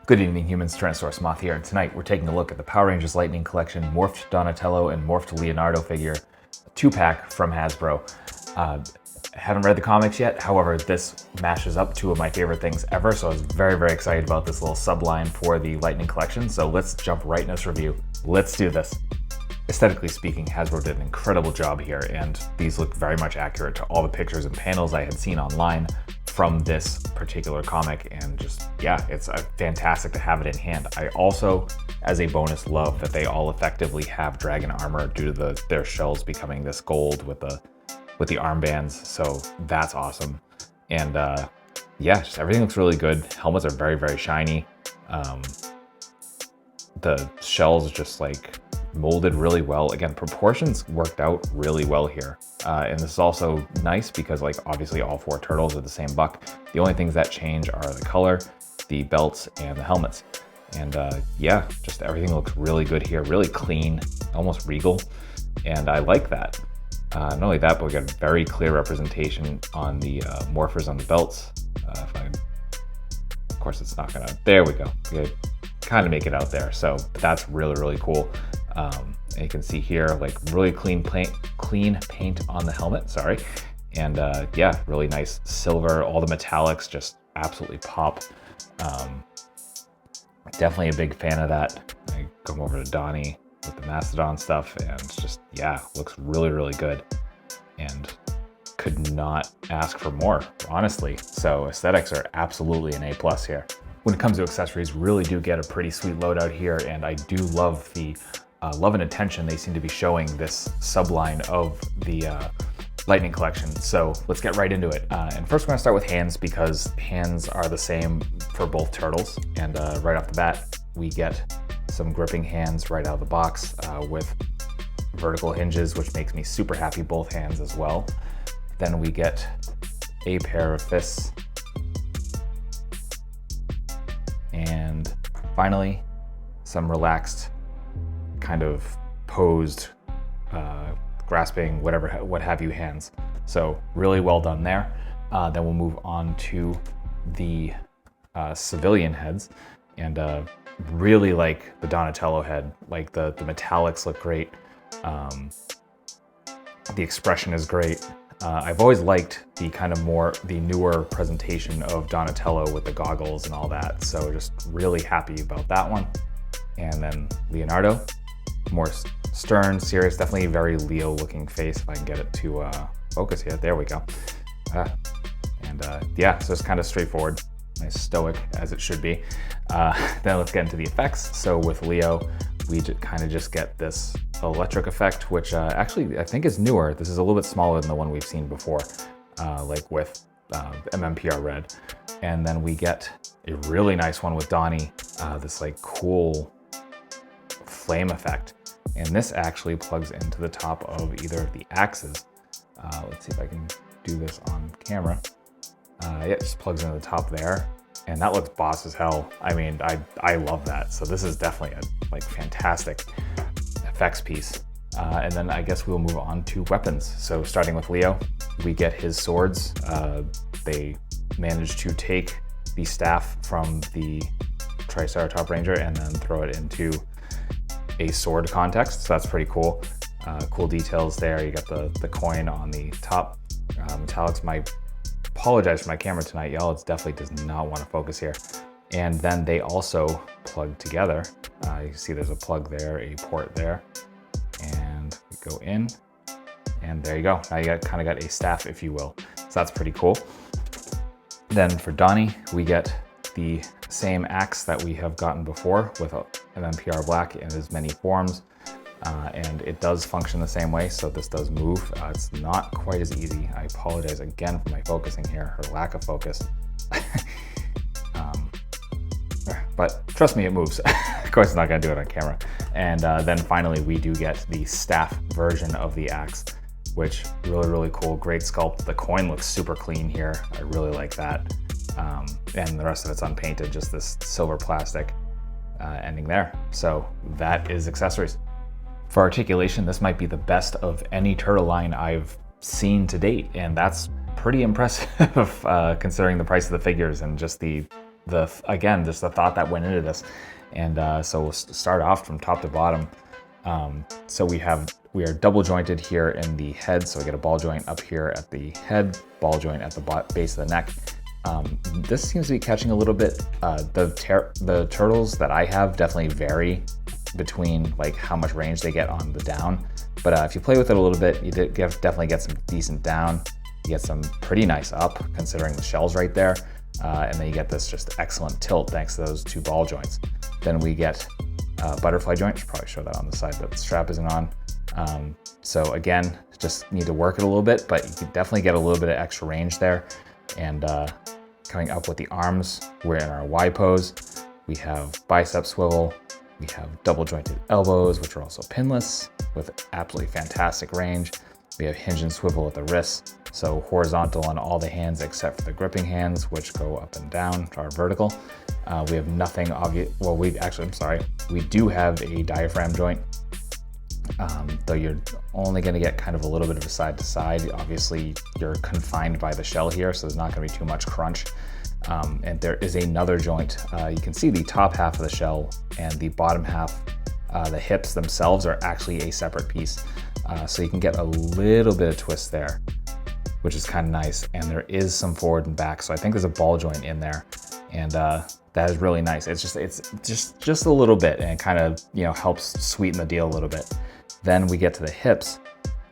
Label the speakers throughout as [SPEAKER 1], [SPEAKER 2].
[SPEAKER 1] Good evening, humans. Tyrannosaurusmoth here, and tonight we're taking a look at the Power Rangers Lightning Collection Morphed Donatello and Morphed Leonardo figure 2-pack from Hasbro. I haven't read the comics yet, however, this mashes up two of my favorite things ever, so I was very excited about this little subline for the Lightning Collection, so let's jump right in this review. Let's do this. Aesthetically speaking, Hasbro did an incredible job here, and these look very much accurate to all the pictures and panels I had seen online from this particular comic, and just, yeah, it's fantastic to have it in hand. I also, as a bonus, love that they all effectively have dragon armor due to their shells becoming this gold with the armbands, so that's awesome. And yeah, just everything looks really good. Helmets are very shiny. The shells just like molded really well. Again, proportions worked out really well here. And this is also nice because, like, obviously all four turtles are the same buck. The only things that change are the color, the belts, and the helmets. And yeah, just everything looks really good here, really clean, almost regal. And I like that. Not only that, but we got very clear representation on the morphers on the belts. Of course, it's not gonna, there we go. We kind of make it out there. So that's really cool. And you can see here, like, really clean paint on the helmet, sorry. And yeah, really nice silver. All the metallics just absolutely pop. Definitely a big fan of that. I come over to Donnie with the Mastodon stuff, and just, yeah, looks really good. And could not ask for more, honestly. So aesthetics are absolutely an A+ here. When it comes to accessories, really do get a pretty sweet loadout here, and I do love the love and attention they seem to be showing this subline of the Lightning Collection. So let's get right into it. And first we're gonna start with hands, because hands are the same for both turtles. And right off the bat, we get some gripping hands right out of the box with vertical hinges, which makes me super happy, both hands as well. Then we get a pair of fists. And finally, some relaxed, kind of posed, grasping, what have you hands. So really well done there. Then we'll move on to the civilian heads, and really like the Donatello head. Like the metallics look great. The expression is great. I've always liked the kind of the newer presentation of Donatello with the goggles and all that. So just really happy about that one. And then Leonardo, more stern, serious, definitely a very Leo looking face. If I can get it to focus here, there we go. Yeah, so it's kind of straightforward, nice stoic as it should be. Then let's get into the effects. So with Leo, we kind of just get this electric effect, which actually I think is newer. This is a little bit smaller than the one we've seen before, like with MMPR Red. And then we get a really nice one with Donnie, this like cool flame effect. And this actually plugs into the top of either of the axes. Let's see if I can do this on camera. Yeah, it just plugs into the top there. And that looks boss as hell. I mean, I love that. So this is definitely a like fantastic effects piece. And then I guess we'll move on to weapons. So starting with Leo, we get his swords. They managed to take the staff from the Triceratops Ranger and then throw it into a sword context. So that's pretty cool. Cool details there. You got the coin on the top. Metallics, apologize for my camera tonight, y'all. It definitely does not want to focus here. And then they also plug together. You can see there's a plug there, a port there, and we go in, and there you go. Now you kind of got a staff, if you will. So that's pretty cool. Then for Donnie, we get the same axe that we have gotten before with MMPR Black in as many forms. And it does function the same way, so this does move. It's not quite as easy. I apologize again for my focusing here, or lack of focus. But trust me, it moves. Of course, it's not gonna do it on camera. And then finally, we do get the staff version of the axe, which really cool, great sculpt. The coin looks super clean here. I really like that. And the rest of it's unpainted, just this silver plastic ending there. So that is accessories. For articulation, this might be the best of any turtle line I've seen to date, and that's pretty impressive considering the price of the figures and just the again, just the thought that went into this. And so we'll start off from top to bottom. So we are double jointed here in the head. So we get a ball joint up here at the head, ball joint at the base of the neck. This seems to be catching a little bit. The turtles that I have definitely vary between like how much range they get on the down. But if you play with it a little bit, you definitely get some decent down. You get some pretty nice up considering the shell's right there. And then you get this just excellent tilt thanks to those two ball joints. Then we get a butterfly joint. Should probably show that on the side, but the strap isn't on. So again, just need to work it a little bit, but you can definitely get a little bit of extra range there. And coming up with the arms, we're in our Y pose. We have bicep swivel. We have double jointed elbows, which are also pinless with absolutely fantastic range. We have hinge and swivel at the wrists. So horizontal on all the hands except for the gripping hands, which go up and down to our vertical. We have nothing obvious. Well, we do have a diaphragm joint, though you're only going to get kind of a little bit of a side to side. Obviously, you're confined by the shell here, so there's not going to be too much crunch. And there is another joint. You can see the top half of the shell and the bottom half, the hips themselves are actually a separate piece. So you can get a little bit of twist there, which is kind of nice. And there is some forward and back. So I think there's a ball joint in there, and that is really nice. It's just a little bit, and it kind of, helps sweeten the deal a little bit. Then we get to the hips,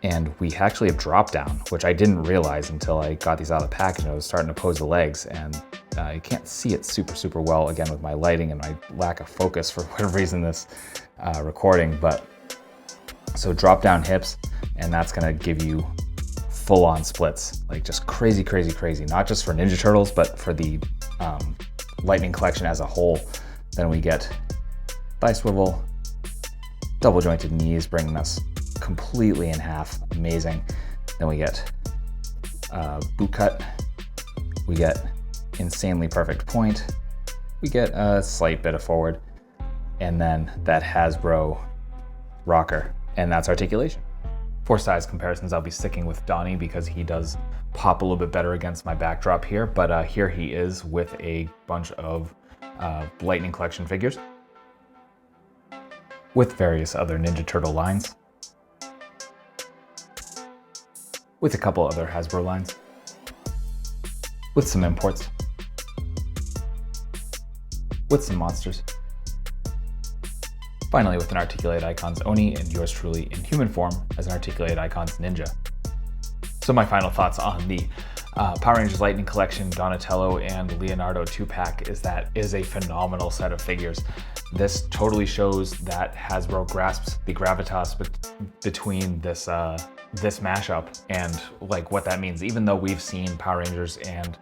[SPEAKER 1] and we actually have drop down, which I didn't realize until I got these out of the package and I was starting to pose the legs, and you can't see it super well, again, with my lighting and my lack of focus for whatever reason this recording, but so drop down hips, and that's gonna give you full on splits, like just crazy, not just for Ninja Turtles, but for the Lightning collection as a whole. Then we get thigh swivel, double jointed knees, bringing us completely in half, amazing. Then we get boot cut, we get insanely perfect point, we get a slight bit of forward, and then that Hasbro rocker, and that's articulation. For size comparisons, I'll be sticking with Donnie because he does pop a little bit better against my backdrop here, but here he is with a bunch of Lightning collection figures with various other Ninja Turtle lines, with a couple other Hasbro lines, with some imports, with some monsters. Finally, with an Articulated Icons Oni and yours truly in human form as an Articulated Icons Ninja. So my final thoughts on the Power Rangers Lightning Collection Donatello and Leonardo 2-pack is that it is a phenomenal set of figures. This totally shows that Hasbro grasps the gravitas between this mashup and like what that means. Even though we've seen Power Rangers and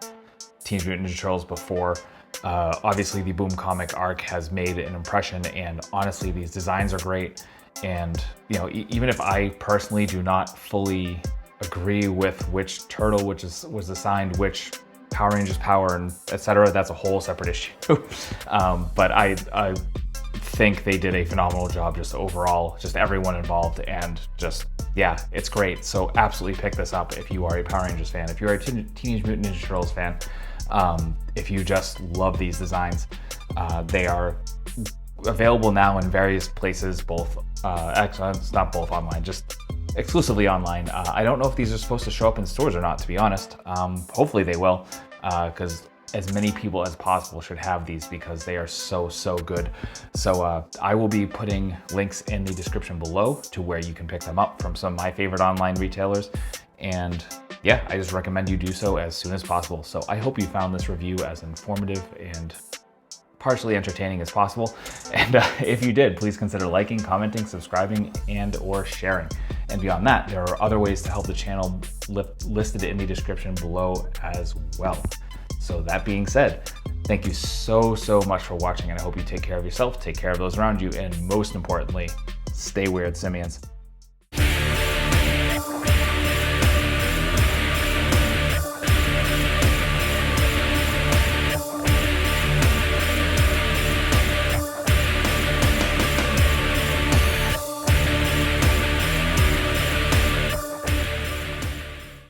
[SPEAKER 1] Teenage Mutant Ninja Turtles before, obviously the Boom comic arc has made an impression, and honestly these designs are great. And even if I personally do not fully agree with which turtle was assigned which Power Rangers power and etc., that's a whole separate issue. But I think they did a phenomenal job just overall, just everyone involved, and just, yeah, it's great. So absolutely pick this up if you are a Power Rangers fan, if you're a Teenage Mutant Ninja Turtles fan, if you just love these designs. They are available now in various places, both, actually it's not both online, just exclusively online. I don't know if these are supposed to show up in stores or not, to be honest. Hopefully they will, because as many people as possible should have these because they are so good. So I will be putting links in the description below to where you can pick them up from some of my favorite online retailers. And yeah, I just recommend you do so as soon as possible. So I hope you found this review as informative and partially entertaining as possible. And if you did, please consider liking, commenting, subscribing, and or sharing. And beyond that, there are other ways to help the channel listed in the description below as well. So that being said, thank you so much for watching, and I hope you take care of yourself, take care of those around you, and most importantly, stay weird, simians.